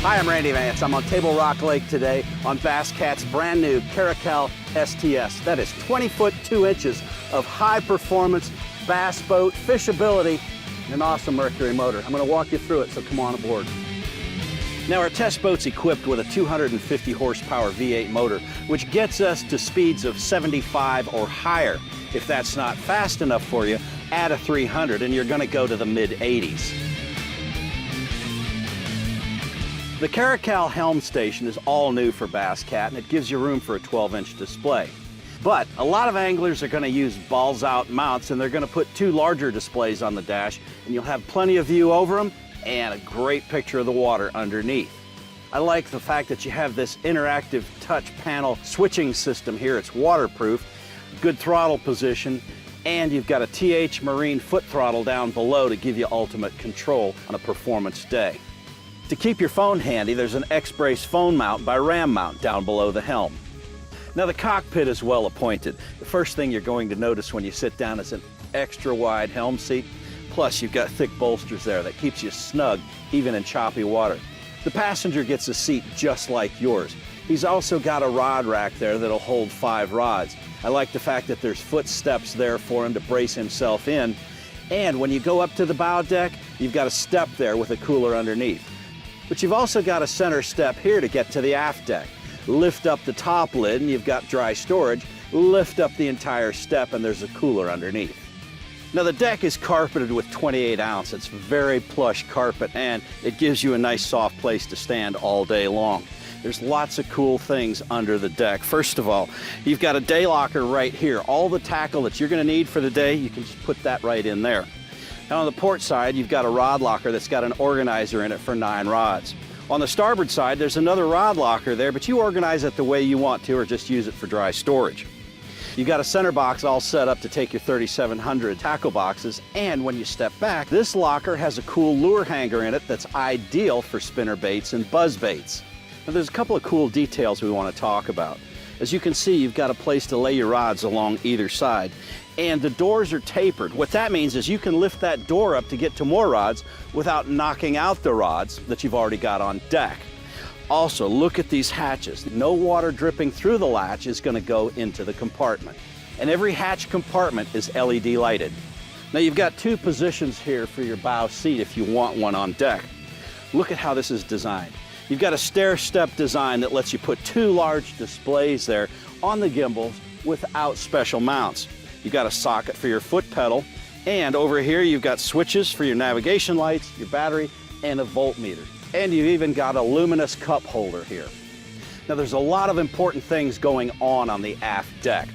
Hi, I'm Randy Vance. I'm on Table Rock Lake today on Bass Cat's brand new Caracal STS. That is 20 foot 2 inches of high performance bass boat, fishability, and an awesome Mercury motor. I'm going to walk you through it, so come on aboard. Now, our test boat's equipped with a 250 horsepower V8 motor, which gets us to speeds of 75 or higher. If that's not fast enough for you, add a 300 and you're going to go to the mid-80s. The Caracal helm station is all new for Bass Cat, and it gives you room for a 12-inch display. But a lot of anglers are going to use balls-out mounts, and they're going to put two larger displays on the dash, and you'll have plenty of view over them and a great picture of the water underneath. I like the fact that you have this interactive touch panel switching system here. It's waterproof, good throttle position, and you've got a TH Marine foot throttle down below to give you ultimate control on a performance day. To keep your phone handy, there's an X-Brace phone mount by Ram Mount down below the helm. Now, the cockpit is well appointed. The first thing you're going to notice when you sit down is an extra wide helm seat. Plus, you've got thick bolsters there that keeps you snug even in choppy water. The passenger gets a seat just like yours. He's also got a rod rack there that'll hold 5 rods. I like the fact that there's footsteps there for him to brace himself in. And when you go up to the bow deck, you've got a step there with a cooler underneath. But you've also got a center step here to get to the aft deck. Lift up the top lid and you've got dry storage. Lift up the entire step and there's a cooler underneath. Now, the deck is carpeted with 28 ounce. It's very plush carpet, and it gives you a nice soft place to stand all day long. There's lots of cool things under the deck. First of all, you've got a day locker right here. All the tackle that you're going to need for the day, you can just put that right in there. Now, on the port side, you've got a rod locker that's got an organizer in it for 9 rods. On the starboard side, there's another rod locker there, but you organize it the way you want to, or just use it for dry storage. You've got a center box all set up to take your 3700 tackle boxes, and when you step back, this locker has a cool lure hanger in it that's ideal for spinner baits and buzz baits. Now, there's a couple of cool details we want to talk about. As you can see, you've got a place to lay your rods along either side, and the doors are tapered. What that means is you can lift that door up to get to more rods without knocking out the rods that you've already got on deck. Also, look at these hatches. No water dripping through the latch is going to go into the compartment. And every hatch compartment is LED lighted. Now, you've got 2 positions here for your bow seat if you want one on deck. Look at how this is designed. You've got a stair-step design that lets you put 2 large displays there on the gimbals without special mounts. You've got a socket for your foot pedal, and over here you've got switches for your navigation lights, your battery, and a voltmeter. And you've even got a luminous cup holder here. Now, there's a lot of important things going on the aft deck.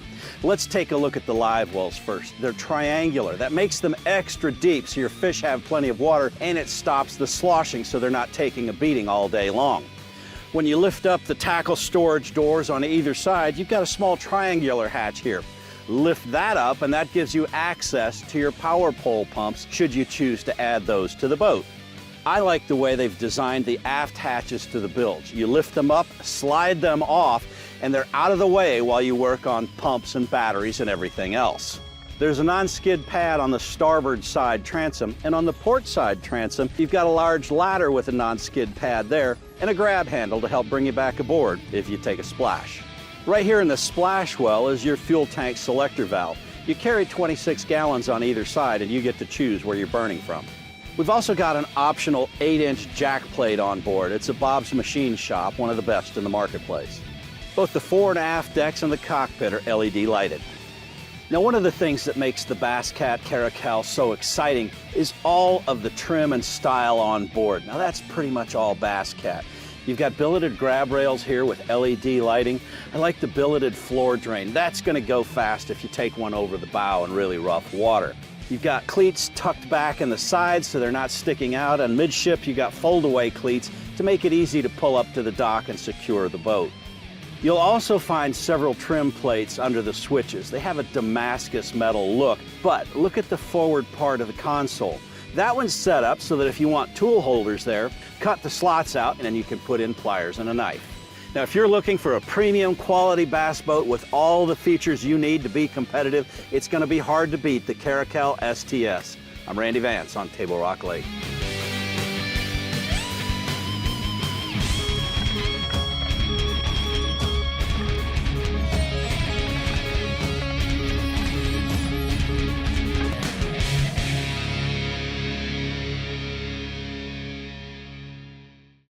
Let's take a look at the live wells first. They're triangular. That makes them extra deep so your fish have plenty of water, and it stops the sloshing so they're not taking a beating all day long. When you lift up the tackle storage doors on either side, you've got a small triangular hatch here. Lift that up and that gives you access to your power pole pumps should you choose to add those to the boat. I like the way they've designed the aft hatches to the bilge. You lift them up, slide them off, and they're out of the way while you work on pumps and batteries and everything else. There's a non-skid pad on the starboard side transom, and on the port side transom, you've got a large ladder with a non-skid pad there and a grab handle to help bring you back aboard if you take a splash. Right here in the splash well is your fuel tank selector valve. You carry 26 gallons on either side, and you get to choose where you're burning from. We've also got an optional 8-inch jack plate on board. It's a Bob's Machine Shop, one of the best in the marketplace. Both the fore and aft decks and the cockpit are LED lighted. Now, one of the things that makes the Bass Cat Caracal so exciting is all of the trim and style on board. Now, that's pretty much all Bass Cat. You've got billeted grab rails here with LED lighting. I like the billeted floor drain. That's going to go fast if you take one over the bow in really rough water. You've got cleats tucked back in the sides so they're not sticking out, and midship you've got fold-away cleats to make it easy to pull up to the dock and secure the boat. You'll also find several trim plates under the switches. They have a Damascus metal look, but look at the forward part of the console. That one's set up so that if you want tool holders there, cut the slots out and then you can put in pliers and a knife. Now, if you're looking for a premium quality bass boat with all the features you need to be competitive, it's going to be hard to beat the Caracal STS. I'm Randy Vance on Table Rock Lake.